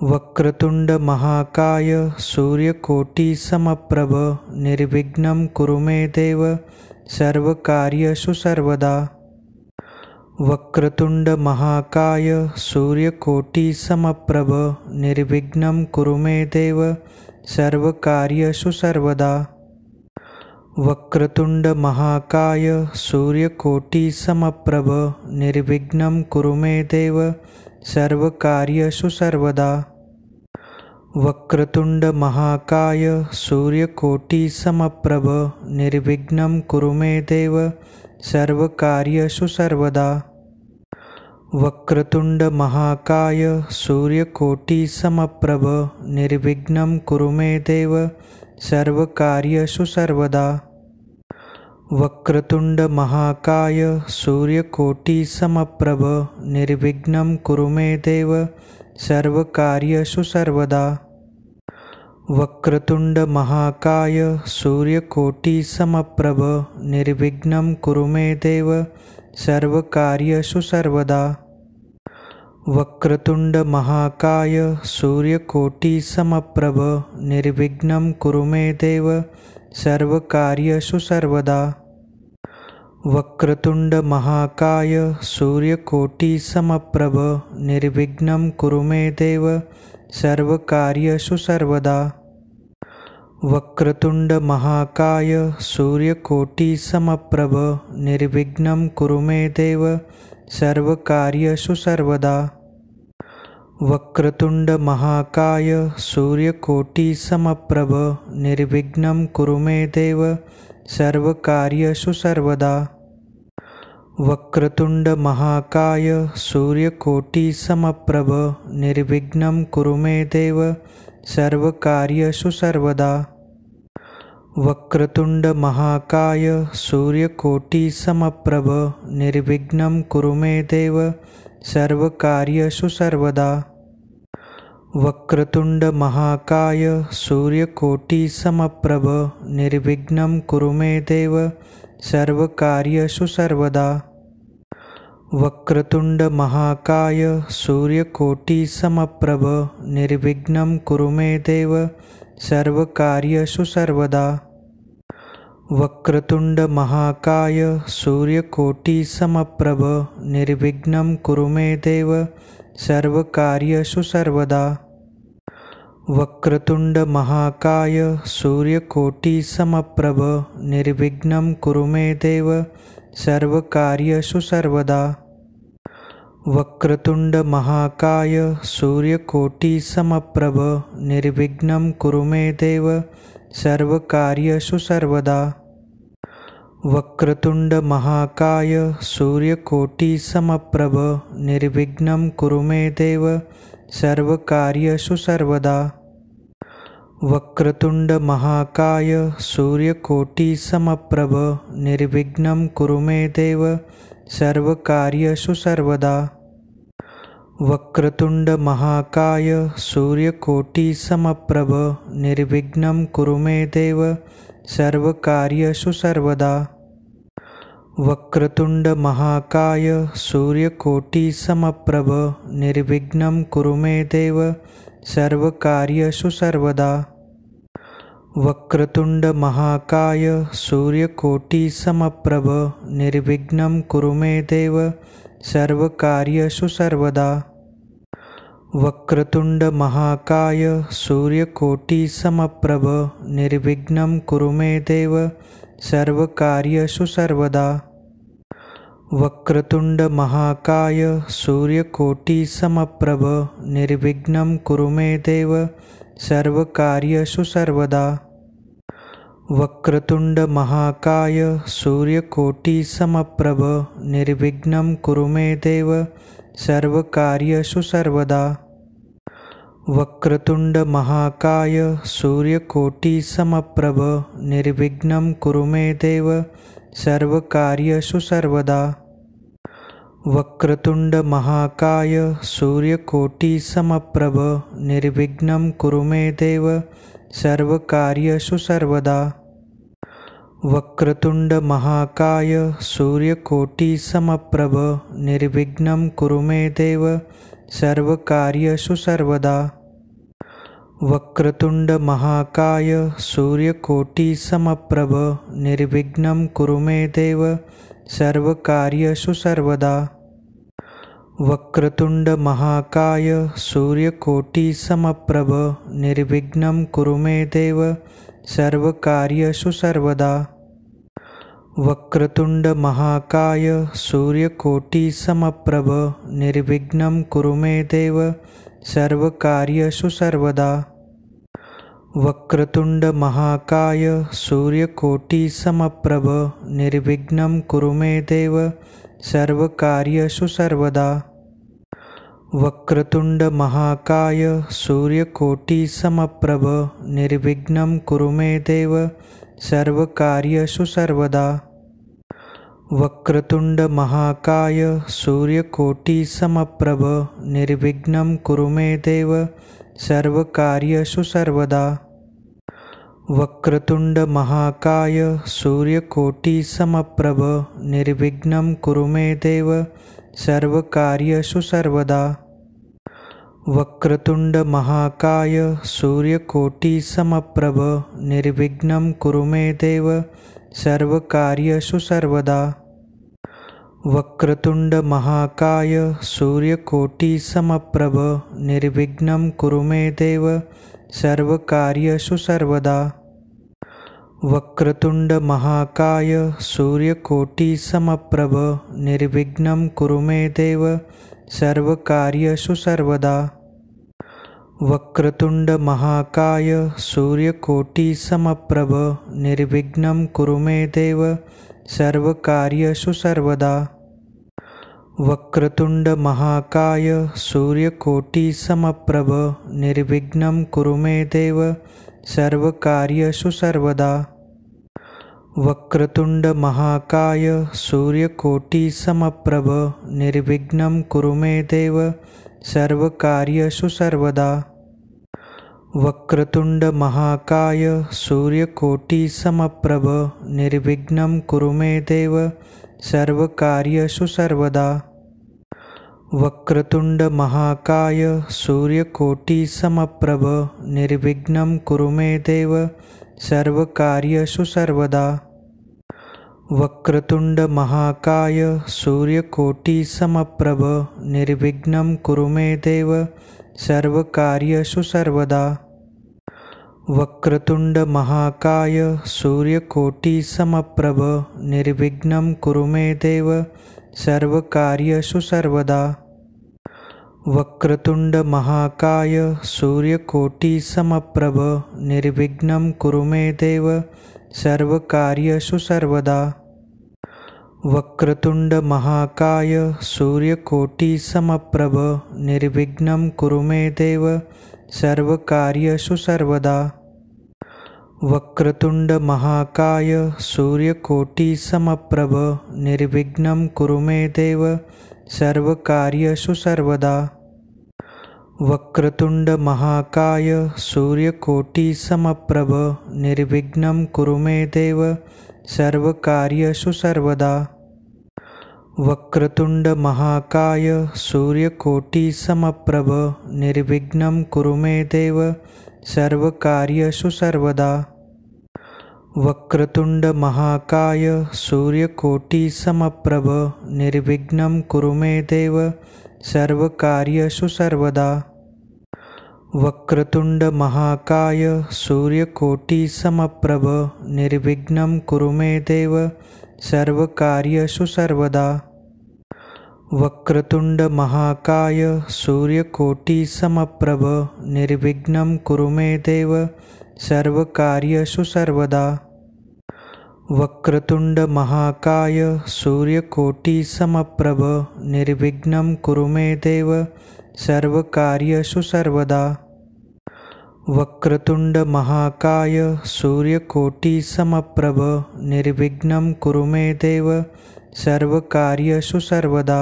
वक्रतुंड महाकाय सूर्यकोटि समप्रभ निर्विघ्नं कुरु मे देव सर्वकार्येषु सर्वदा। वक्रतुंड महाकाय सूर्यकोटि समप्रभ निर्विघ्नं कुरु मे देव सर्वकार्येषु सर्वदा। वक्रतुंड महाकाय सूर्यकोटि समप्रभ निर्विघ्नं कुरु मे देव सर्वकार्येषु सर्वदा। वक्रतुंड महाकाय सूर्यकोटि समप्रभ निर्विघ्नं कुरु मे देव सर्वकार्येषु सर्वदा। वक्रतुंड महाकाय सूर्यकोटि समप्रभ निर्विघ्नं कुरु मे देव सर्वकार्येषु सर्वदा। वक्रतुंड महाकाय सूर्यकोटि समप्रभ निर्विघ्नं कुरु मे देव सर्वकार्येषु सर्वदा। वक्रतुंड महाकाय सूर्यकोटि समप्रभ निर्विघ्नं कुरु मे देव सर्वकार्येषु सर्वदा। वक्रतुंड महाकाय सूर्यकोटि समप्रभ निर्विघ्नं कुरु मे देव सर्वकार्येषु सर्वदा। वक्रतुंड महाकाय सूर्यकोटि समप्रभ निर्विघ्नं कुरु मे देव सर्वकार्येषु सर्वदा। वक्रतुंड महाकाय सूर्यकोटि समप्रभ निर्विघ्नं कुरु मे देव सर्वकार्येषु सर्वदा। वक्रतुंड महाकाय सूर्यकोटि समप्रभ निर्विघ्नं कुरु मे देव सर्वकार्येषु सर्वदा। वक्रतुंड महाकाय सूर्यकोटि समप्रभ निर्विघ्नं कुरु मे देव सर्वकार्येषु सर्वदा। वक्रतुंड महाकाय सूर्यकोटि समप्रभ निर्विघ्नं कुरु मे देव सर्वकार्येषु सर्वदा। वक्रतुंड महाकाय सूर्यकोटि समप्रभ निर्विघ्नं कुरु मे देव सर्वकार्येषु सर्वदा। वक्रतुंड महाकाय सूर्यकोटि समप्रभ निर्विघ्नं कुरु मे देव सर्वकार्येषु सर्वदा। वक्रतुंड महाकाय सूर्यकोटि समप्रभ निर्विघ्नं कुरु मे देव सर्वकार्येषु सर्वदा। वक्रतुंड महाकाय सूर्यकोटि समप्रभ निर्विघ्नं कुरु मे देव सर्वकार्येषु सर्वदा। वक्रतुंड महाकाय सूर्यकोटि समप्रभ निर्विघ्नं कुरु मे देव सर्वकार्येषु सर्वदा। वक्रतुंड महाकाय सूर्यकोटि समप्रभ निर्विघ्नं कुरु मे देव सर्वकार्येषु सर्वदा। वक्रतुंड महाकाय सूर्यकोटि समप्रभ निर्विघ्नं कुरु मे देव सर्वकार्येषु सर्वदा। वक्रतुंड महाकाय सूर्यकोटि समप्रभ निर्विघ्नं कुरु मे देव सर्वकार्येषु सर्वदा। वक्रतुंड महाकाय सूर्यकोटि समप्रभ निर्विघ्नं कुरु मे देव सर्वकार्येषु सर्वदा। वक्रतुंड महाकाय सूर्यकोटि समप्रभ निर्विघ्नं कुरु मे देव सर्वकार्येषु सर्वदा। वक्रतुंड महाकाय सूर्यकोटि समप्रभ निर्विघ्नं कुरु मे देव सर्वकार्येषु सर्वदा। वक्रतुंड महाकाय सूर्यकोटि समप्रभ निर्विघ्नं कुरु मे देव सर्वकार्येषु सर्वदा। वक्रतुंड महाकाय सूर्यकोटि समप्रभ निर्विघ्नं कुरु मे देव सर्वकार्येषु सर्वदा। वक्रतुंड महाकाय सूर्यकोटि समप्रभ निर्विघ्नं कुरु मे देव सर्वकार्येषु सर्वदा। वक्रतुंड महाकाय सूर्यकोटि समप्रभ निर्विघ्नं कुरु मे देव सर्वकार्येषु सर्वदा। वक्रतुंड महाकाय सूर्यकोटि समप्रभ निर्विघ्नं कुरु मे देव सर्वकार्येषु सर्वदा। वक्रतुंड महाकाय सूर्यकोटि समप्रभ निर्विघ्नं कुरु मे देव सर्वकार्येषु सर्वदा। वक्रतुंड महाकाय सूर्यकोटि समप्रभ निर्विघ्नं कुरु मे देव सर्वकार्येषु सर्वदा। वक्रतुंड महाकाय सूर्यकोटि समप्रभ निर्विघ्नं कुरु मे देव सर्वकार्येषु सर्वदा। वक्रतुंड महाकाय सूर्यकोटि समप्रभ निर्विघ्नं कुरु मे देव सर्वकार्येषु सर्वदा। वक्रतुंड महाकाय सूर्यकोटि समप्रभ निर्विघ्नं कुरु मे देव सर्वकार्येषु सर्वदा। वक्रतुंड महाकाय सूर्यकोटि समप्रभ निर्विघ्नं कुरु मे देव सर्वकार्येषु सर्वदा। वक्रतुंड महाकाय सूर्यकोटि समप्रभ निर्विघ्नं कुरु मे देव सर्वकार्येषु सर्वदा। वक्रतुंड महाकाय सूर्यकोटि समप्रभ निर्विघ्नं कुरु मे देव सर्वकार्येषु सर्वदा। वक्रतुंड महाकाय सूर्यकोटि समप्रभ निर्विघ्नं कुरु मे देव सर्वकार्येषु सर्वदा। वक्रतुंड महाकाय सूर्यकोटि समप्रभ निर्विघ्नं कुरु मे देव सर्वकार्येषु सर्वदा। वक्रतुंड महाकाय सूर्यकोटि समप्रभ निर्विघ्नं कुरु मे देव सर्वकार्येषु सर्वदा। वक्रतुंड महाकाय सूर्यकोटि समप्रभ निर्विघ्नं कुरु मे देव सर्वकार्येषु सर्वदा। वक्रतुंड महाकाय सूर्यकोटि समप्रभ निर्विघ्नं कुरु मे देव सर्वकार्येषु सर्वदा। वक्रतुंड महाकाय सूर्यकोटि समप्रभ निर्विघ्नं कुरु मे देव सर्वकार्येषु सर्वदा। वक्रतुंड महाकाय सूर्यकोटि समप्रभ निर्विघ्नं कुरु मे देव सर्वकार्येषु सर्वदा। वक्रतुंड महाकाय सूर्यकोटि समप्रभ निर्विघ्नं कुरु मे देव सर्वकार्येषु सर्वदा। वक्रतुंड महाकाय सूर्यकोटि समप्रभ निर्विघ्नं कुरु मे देव सर्वकार्येषु सर्वदा। वक्रतुंड महाकाय सूर्यकोटि समप्रभ निर्विघ्नं कुरु मे देव सर्वकार्येषु सर्वदा। वक्रतुंड महाकाय सूर्यकोटि समप्रभ निर्विघ्नं कुरु मे देव सर्वकार्येषु सर्वदा। वक्रतुंड महाकाय सूर्यकोटि समप्रभ निर्विघ्नं कुरु मे देव सर्वकार्येषु सर्वदा। वक्रतुंड महाकाय सूर्यकोटि समप्रभ निर्विघ्नं कुरु मे देव सर्वकार्येषु सर्वदा। वक्रतुंड महाकाय सूर्यकोटि समप्रभ निर्विघ्नं कुरु मे देव सर्वकार्येषु सर्वदा। वक्रतुंड महाकाय सूर्यकोटि समप्रभ निर्विघ्नं कुरु मे देव सर्वकार्येषु सर्वदा। वक्रतुंड महाकाय सूर्यकोटि समप्रभ निर्विघ्नं कुरु मे देव सर्वकार्येषु सर्वदा। वक्रतुंड महाकाय सूर्यकोटि समप्रभ निर्विघ्नं कुरु मे देव सर्वकार्येषु सर्वदा। वक्रतुंड महाकाय सूर्यकोटि समप्रभ निर्विघ्नं कुरु मे देव सर्वकार्येषु सर्वदा। वक्रतुंड महाकाय सूर्यकोटि समप्रभ निर्विघ्नं कुरु मे देव सर्वकार्येषु सर्वदा।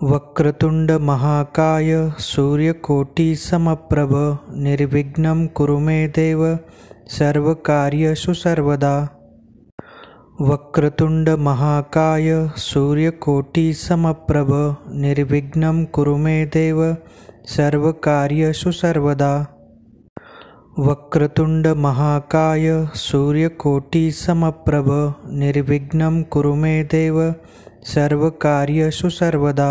वक्रतुंड महाकाय सूर्यकोटि समप्रभ निर्विघ्नं कुरु मे देव सर्वकार्येषु सर्वदा। वक्रतुंड महाकाय सूर्यकोटि समप्रभ निर्विघ्नं कुरु मे देव सर्वकार्येषु सर्वदा। वक्रतुंड महाकाय सूर्यकोटि समप्रभ निर्विघ्नं कुरु मे देव सर्वकार्येषु सर्वदा।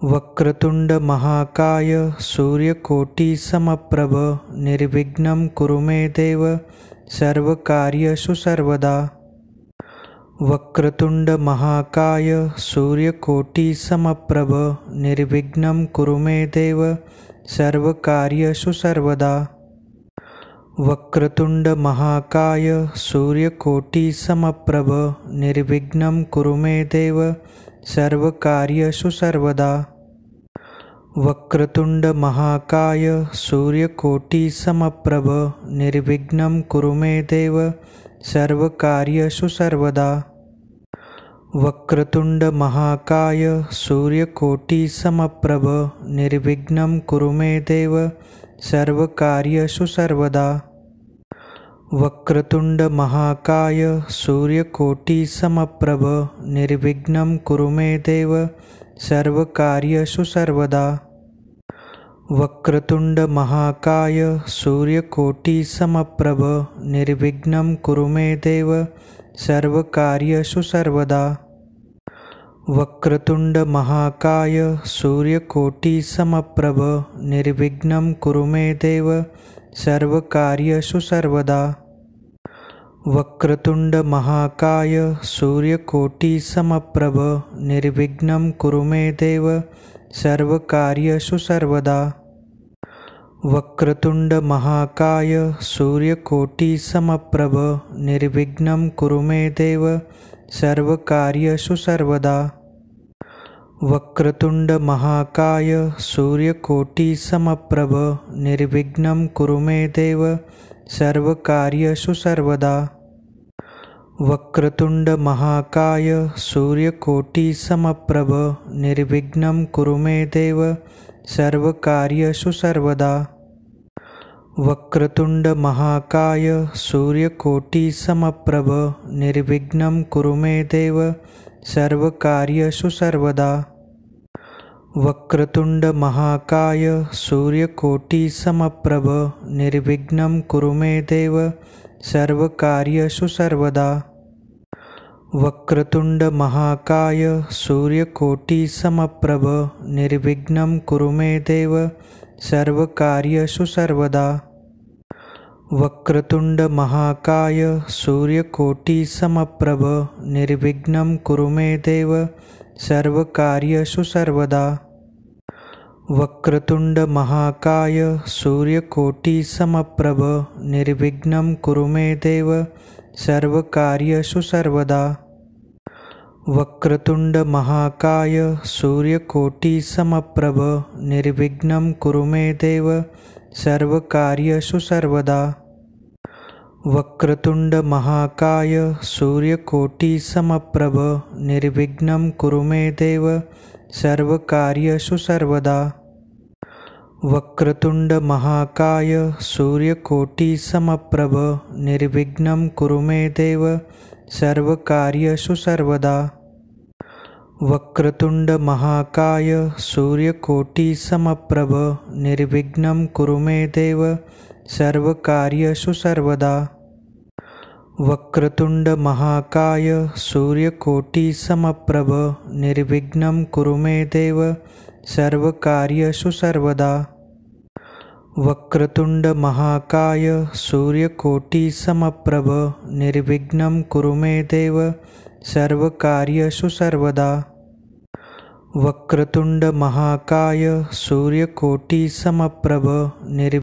वक्रतुंड महाकाय सूर्यकोटि समप्रभ निर्विघ्नं कुरु मे देव सर्वकार्येषु सर्वदा। वक्रतुंड महाकाय सूर्यकोटि समप्रभ निर्विघ्नं कुरु मे देव सर्वकार्येषु सर्वदा। वक्रतुंड महाकाय सूर्यकोटि समप्रभ निर्विघ्नं कुरु मे देव सर्वकार्येषु सर्वदा। वक्रतुंड महाकाय सूर्यकोटि समप्रभ निर्विघ्नं कुरु मे देव सर्वकार्येषु सर्वदा। वक्रतुंड महाकाय सूर्यकोटि समप्रभ निर्विघ्नं कुरु मे देव सर्वकार्येषु सर्वदा। वक्रतुंड महाकाय सूर्यकोटि समप्रभ निर्विघ्नं कुरु मे देव सर्वकार्येषु सर्वदा। वक्रतुंड महाकाय सूर्यकोटि समप्रभ निर्विघ्नं कुरु मे देव सर्वकार्येषु सर्वदा। वक्रतुंड महाकाय सूर्यकोटि समप्रभ निर्विघ्नं कुरु मे देव सर्वकार्येषु सर्वदा। वक्रतुंड महाकाय सूर्यकोटि समप्रभ निर्विघ्नं कुरु मे देव सर्वकार्येषु सर्वदा। वक्रतुंड महाकाय सूर्यकोटि समप्रभ निर्विघ्नं कुरु मे देव सर्वकार्येषु सर्वदा। वक्रतुंड महाकाय सूर्यकोटि समप्रभ निर्विघ्नं कुरु मे देव सर्वकार्येषु सर्वदा। वक्रतुंड महाकाय सूर्यकोटि समप्रभ निर्विघ्नं कुरु मे देव सर्वकार्येषु सर्वदा। वक्रतुंड महाकाय सूर्यकोटि समप्रभ निर्विघ्नं कुरु मे देव सर्वकार्येषु सर्वदा। वक्रतुंड महाकाय सूर्यकोटि समप्रभ निर्विघ्नं कुरु मे देव सर्वकार्येषु सर्वदा। वक्रतुंड महाकाय सूर्यकोटि समप्रभ निर्विघ्नं कुरु मे देव सर्वकार्येषु सर्वदा। वक्रतुंड महाकाय सूर्यकोटि समप्रभ निर्विघ्नं कुरु मे देव सर्वकार्येषु सर्वदा। वक्रतुंड महाकाय सूर्यकोटि समप्रभ निर्विघ्नं कुरु मे देव सर्वकार्येषु सर्वदा। वक्रतुंड महाकाय सूर्यकोटि समप्रभ निर्विघ्नं कुरु मे देव सर्वकार्येषु सर्वदा। वक्रतुंड महाकाय सूर्यकोटि समप्रभ निर्विघ्नं कुरु मे देव सर्वकार्येषु सर्वदा। वक्रतुंड महाकाय सूर्यकोटि समप्रभ निर्विघ्नं कुरु मे देव सर्वकार्येषु सर्वदा। वक्रतुंड महाकाय सूर्यकोटि समप्रभ निर्विघ्नं कुरु मे देव सर्वकार्येषु सर्वदा। वक्रतुंड महाकाय सूर्यकोटि समप्रभ निर्विघ्नं कुरु मे देव सर्वकार्येषु सर्वदा। वक्रतुंड महाकाय सूर्यकोटि समप्रभ निर्विघ्नं कुरु मे देव सर्वकार्येषु सर्वदा। वक्रतुंड महाकाय सूर्यकोटि समप्रभ